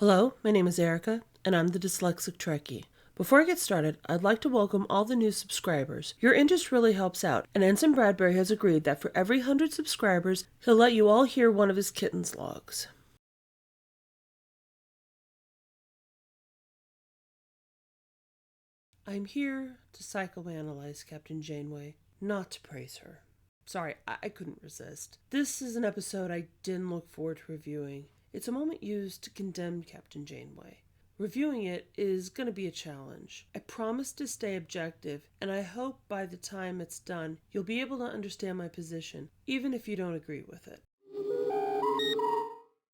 Hello, my name is Erica, and I'm the Dyslexic Trekkie. Before I get started, I'd like to welcome all the new subscribers. Your interest really helps out, and Ensign Bradbury has agreed that for every 100 subscribers, he'll let you all hear one of his kitten's logs. I'm here to psychoanalyze Captain Janeway, not to praise her. Sorry, I couldn't resist. This is an episode I didn't look forward to reviewing. It's a moment used to condemn Captain Janeway. Reviewing it is going to be a challenge. I promise to stay objective, and I hope by the time it's done, you'll be able to understand my position, even if you don't agree with it.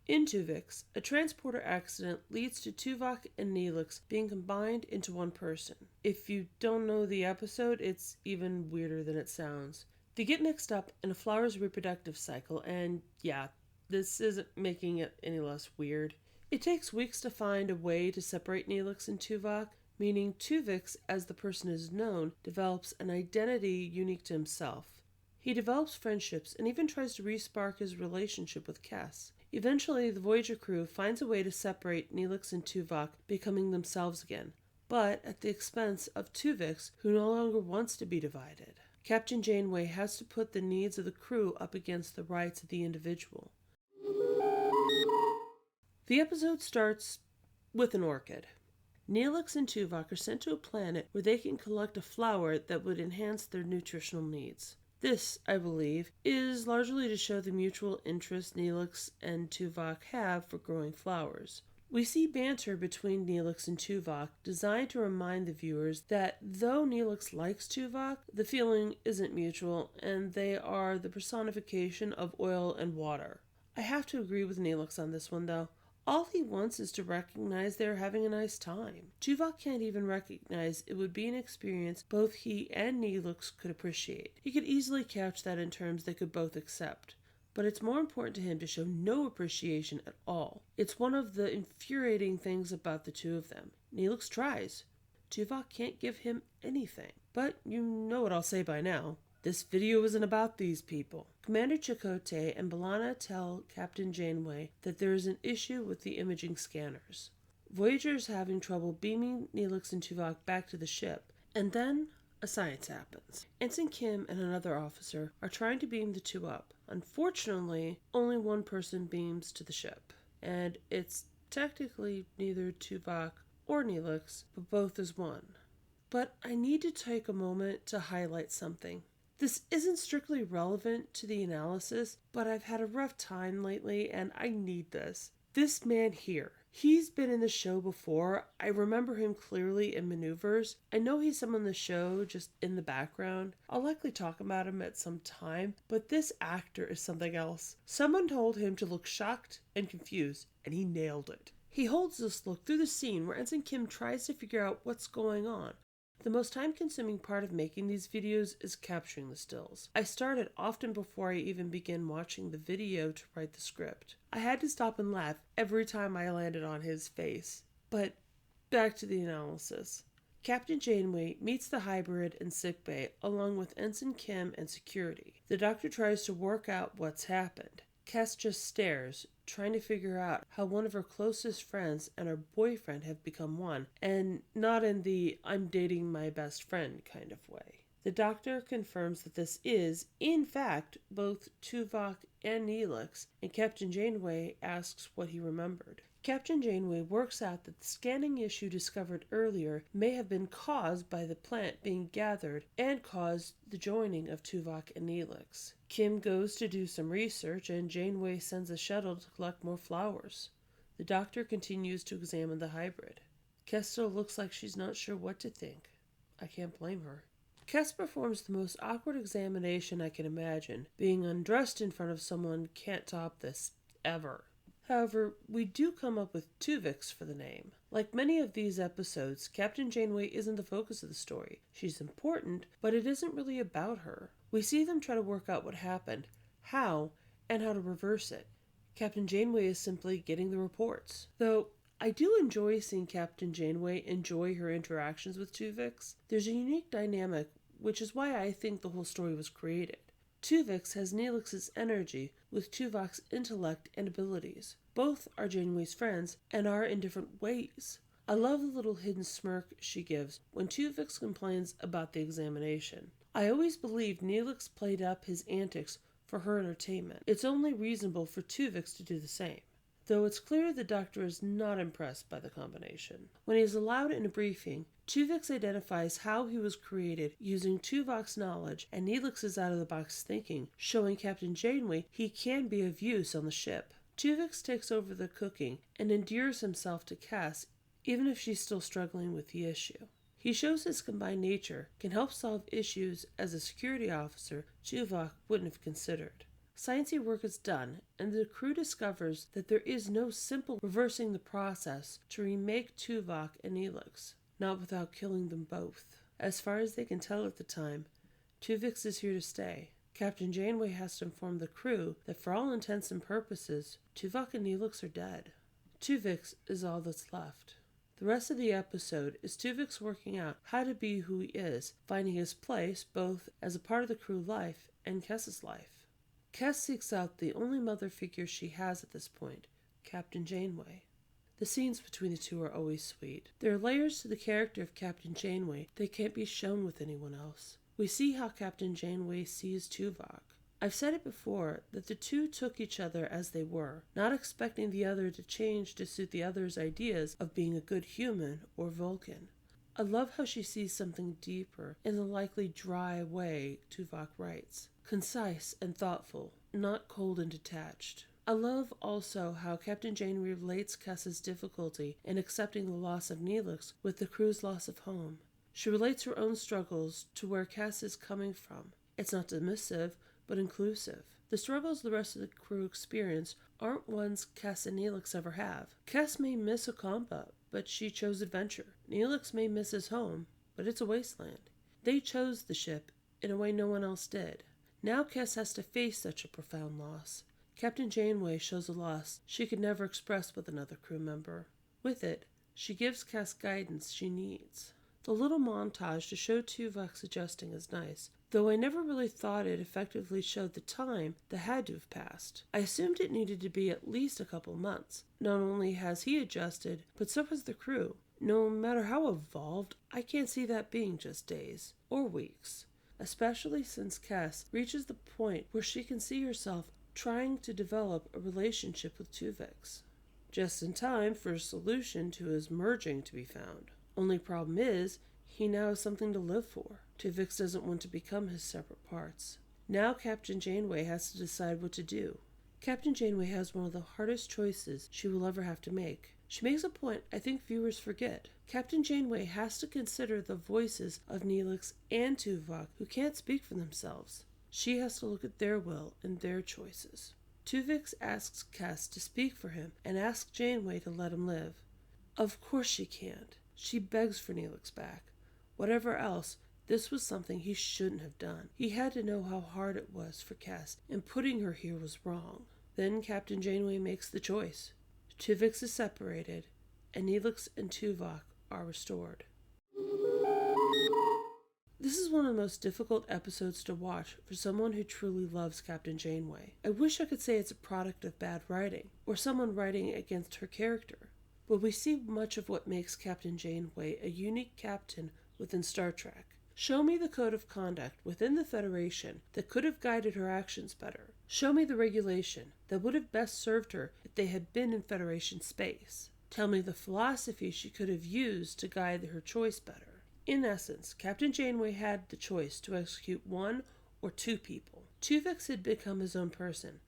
In Tuvix, a transporter accident leads to Tuvok and Neelix being combined into one person. If you don't know the episode, it's even weirder than it sounds. They get mixed up in a flower's reproductive cycle, and yeah, this isn't making it any less weird. It takes weeks to find a way to separate Neelix and Tuvok, meaning Tuvix, as the person is known, develops an identity unique to himself. He develops friendships and even tries to re-spark his relationship with Kes. Eventually, the Voyager crew finds a way to separate Neelix and Tuvok, becoming themselves again, but at the expense of Tuvix, who no longer wants to be divided. Captain Janeway has to put the needs of the crew up against the rights of the individual. The episode starts with an orchid. Neelix and Tuvok are sent to a planet where they can collect a flower that would enhance their nutritional needs. This, I believe, is largely to show the mutual interest Neelix and Tuvok have for growing flowers. We see banter between Neelix and Tuvok designed to remind the viewers that though Neelix likes Tuvok, the feeling isn't mutual and they are the personification of oil and water. I have to agree with Neelix on this one though. All he wants is to recognize they're having a nice time. Tuvok can't even recognize it would be an experience both he and Neelix could appreciate. He could easily couch that in terms they could both accept. But it's more important to him to show no appreciation at all. It's one of the infuriating things about the two of them. Neelix tries. Tuvok can't give him anything. But you know what I'll say by now. This video isn't about these people. Commander Chakotay and B'Elanna tell Captain Janeway that there is an issue with the imaging scanners. Voyager is having trouble beaming Neelix and Tuvok back to the ship, and then a science happens. Ensign Kim and another officer are trying to beam the two up. Unfortunately, only one person beams to the ship, and it's technically neither Tuvok or Neelix, but both as one. But I need to take a moment to highlight something. This isn't strictly relevant to the analysis, but I've had a rough time lately and I need this. This man here. He's been in the show before. I remember him clearly in maneuvers. I know he's someone in the show just in the background. I'll likely talk about him at some time, but this actor is something else. Someone told him to look shocked and confused, and he nailed it. He holds this look through the scene where Ensign Kim tries to figure out what's going on. The most time-consuming part of making these videos is capturing the stills. I started often before I even began watching the video to write the script. I had to stop and laugh every time I landed on his face. But back to the analysis. Captain Janeway meets the hybrid in sickbay along with Ensign Kim and security. The doctor tries to work out what's happened. Kes just stares, trying to figure out how one of her closest friends and her boyfriend have become one, and not in the I'm dating my best friend kind of way. The doctor confirms that this is, in fact, both Tuvok and Neelix, and Captain Janeway asks what he remembered. Captain Janeway works out that the scanning issue discovered earlier may have been caused by the plant being gathered and caused the joining of Tuvok and Neelix. Kim goes to do some research and Janeway sends a shuttle to collect more flowers. The doctor continues to examine the hybrid. Kes still looks like she's not sure what to think. I can't blame her. Kes performs the most awkward examination I can imagine. Being undressed in front of someone can't top this, ever. However, we do come up with Tuvix for the name. Like many of these episodes, Captain Janeway isn't the focus of the story. She's important, but it isn't really about her. We see them try to work out what happened, how, and how to reverse it. Captain Janeway is simply getting the reports. Though, I do enjoy seeing Captain Janeway enjoy her interactions with Tuvix. There's a unique dynamic, which is why I think the whole story was created. Tuvix has Neelix's energy with Tuvok's intellect and abilities. Both are Janeway's friends and are in different ways. I love the little hidden smirk she gives when Tuvix complains about the examination. I always believed Neelix played up his antics for her entertainment. It's only reasonable for Tuvix to do the same, though it's clear the Doctor is not impressed by the combination. When he is allowed in a briefing, Tuvix identifies how he was created using Tuvok's knowledge and Neelix's out-of-the-box thinking, showing Captain Janeway he can be of use on the ship. Tuvix takes over the cooking and endears himself to Cass, even if she's still struggling with the issue. He shows his combined nature can help solve issues as a security officer Tuvok wouldn't have considered. Sciencey work is done, and the crew discovers that there is no simple reversing the process to remake Tuvok and Neelix, not without killing them both. As far as they can tell at the time, Tuvix is here to stay. Captain Janeway has to inform the crew that for all intents and purposes, Tuvok and Neelix are dead. Tuvix is all that's left. The rest of the episode is Tuvix working out how to be who he is, finding his place both as a part of the crew life and Kes's life. Kes seeks out the only mother figure she has at this point, Captain Janeway. The scenes between the two are always sweet. There are layers to the character of Captain Janeway that can't be shown with anyone else. We see how Captain Janeway sees Tuvok. I've said it before that the two took each other as they were, not expecting the other to change to suit the other's ideas of being a good human or Vulcan. I love how she sees something deeper in the likely dry way Tuvok writes. Concise and thoughtful, not cold and detached. I love also how Captain Janeway relates Kes's difficulty in accepting the loss of Neelix with the crew's loss of home. She relates her own struggles to where Kes is coming from. It's not dismissive, but inclusive. The struggles the rest of the crew experience aren't ones Kes and Neelix ever have. Kes may miss Ocampa, but she chose adventure. Neelix may miss his home, but it's a wasteland. They chose the ship in a way no one else did. Now Kes has to face such a profound loss. Captain Janeway shows a loss she could never express with another crew member. With it, she gives Kes guidance she needs. The little montage to show Tuvok's adjusting is nice, though I never really thought it effectively showed the time that had to have passed. I assumed it needed to be at least a couple months. Not only has he adjusted, but so has the crew. No matter how evolved, I can't see that being just days or weeks, especially since Kes reaches the point where she can see herself trying to develop a relationship with Tuvix. Just in time for a solution to his merging to be found. Only problem is, he now has something to live for. Tuvix doesn't want to become his separate parts. Now Captain Janeway has to decide what to do. Captain Janeway has one of the hardest choices she will ever have to make. She makes a point I think viewers forget. Captain Janeway has to consider the voices of Neelix and Tuvok who can't speak for themselves. She has to look at their will and their choices. Tuvix asks Kes to speak for him and asks Janeway to let him live. Of course she can't. She begs for Neelix back. Whatever else, this was something he shouldn't have done. He had to know how hard it was for Kes, and putting her here was wrong. Then Captain Janeway makes the choice. Tuvix is separated, and Neelix and Tuvok are restored. This is one of the most difficult episodes to watch for someone who truly loves Captain Janeway. I wish I could say it's a product of bad writing, or someone writing against her character. But we see much of what makes Captain Janeway a unique captain within Star Trek. Show me the code of conduct within the Federation that could have guided her actions better. Show me the regulation that would have best served her if they had been in Federation space. Tell me the philosophy she could have used to guide her choice better. In essence, Captain Janeway had the choice to execute one or two people. Tuvix had become his own person,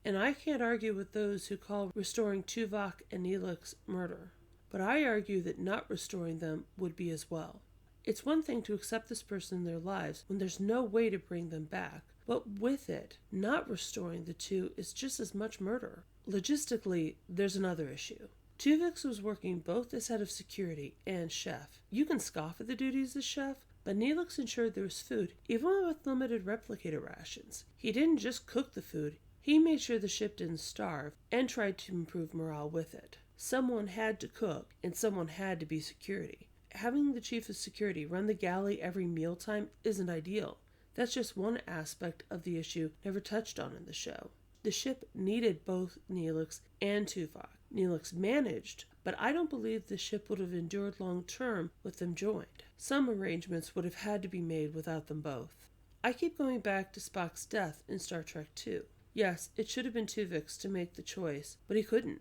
and I can't argue with those who call restoring Tuvok and Neelix murder. But I argue that not restoring them would be as well. It's one thing to accept this person in their lives when there's no way to bring them back, but with it, not restoring the two is just as much murder. Logistically, there's another issue. Tuvix was working both as head of security and chef. You can scoff at the duties as chef, but Neelix ensured there was food, even with limited replicator rations. He didn't just cook the food, he made sure the ship didn't starve and tried to improve morale with it. Someone had to cook, and someone had to be security. Having the chief of security run the galley every mealtime isn't ideal. That's just one aspect of the issue never touched on in the show. The ship needed both Neelix and Tuvok. Neelix managed, but I don't believe the ship would have endured long term with them joined. Some arrangements would have had to be made without them both. I keep going back to Spock's death in Star Trek II. Yes, it should have been Tuvix to make the choice, but he couldn't.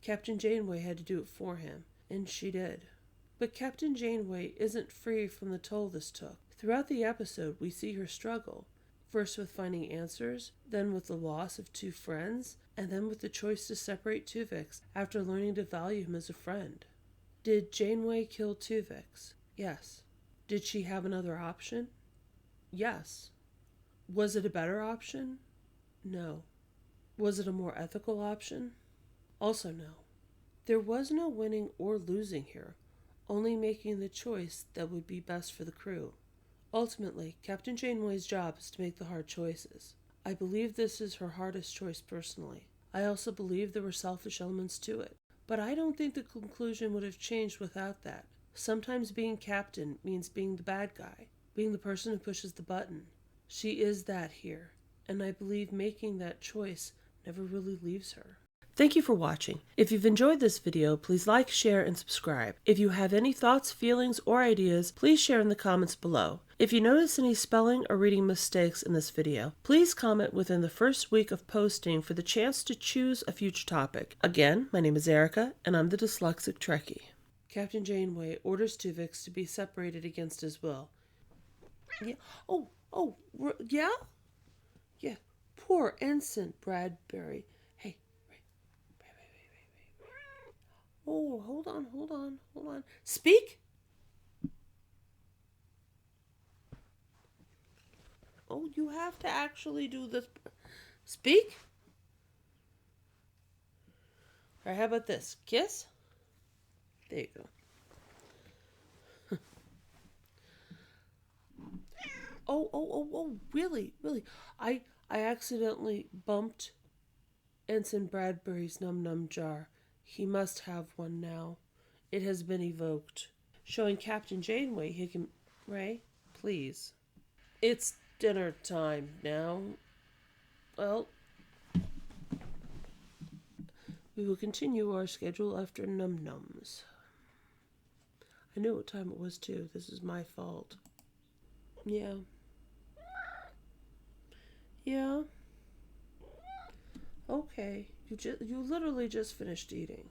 Captain Janeway had to do it for him, and she did. But Captain Janeway isn't free from the toll this took. Throughout the episode, we see her struggle, first with finding answers, then with the loss of two friends, and then with the choice to separate Tuvix after learning to value him as a friend. Did Janeway kill Tuvix? Yes. Did she have another option? Yes. Was it a better option? No. Was it a more ethical option? Also no. There was no winning or losing here, only making the choice that would be best for the crew. Ultimately, Captain Janeway's job is to make the hard choices. I believe this is her hardest choice personally. I also believe there were selfish elements to it. But I don't think the conclusion would have changed without that. Sometimes being captain means being the bad guy, being the person who pushes the button. She is that here, and I believe making that choice never really leaves her. Thank you for watching. If you've enjoyed this video, please like, share, and subscribe. If you have any thoughts, feelings, or ideas, please share in the comments below. If you notice any spelling or reading mistakes in this video, please comment within the first week of posting for the chance to choose a future topic. Again, my name is Erica, and I'm the Dyslexic Trekkie. Captain Janeway orders Tuvix to be separated against his will. Yeah. Yeah? Yeah. Poor Ensign Bradbury. Hey. Oh, hold on. Speak? Oh, you have to actually do this. Speak? All right, how about this? Kiss? There you go. Oh, really? I accidentally bumped Ensign Bradbury's num-num jar. He must have one now. It has been evoked. Showing Captain Janeway he can... Ray, please. It's dinner time now. Well, we will continue our schedule after num-nums. I knew what time it was too. This is my fault. Yeah. Okay. You literally just finished eating.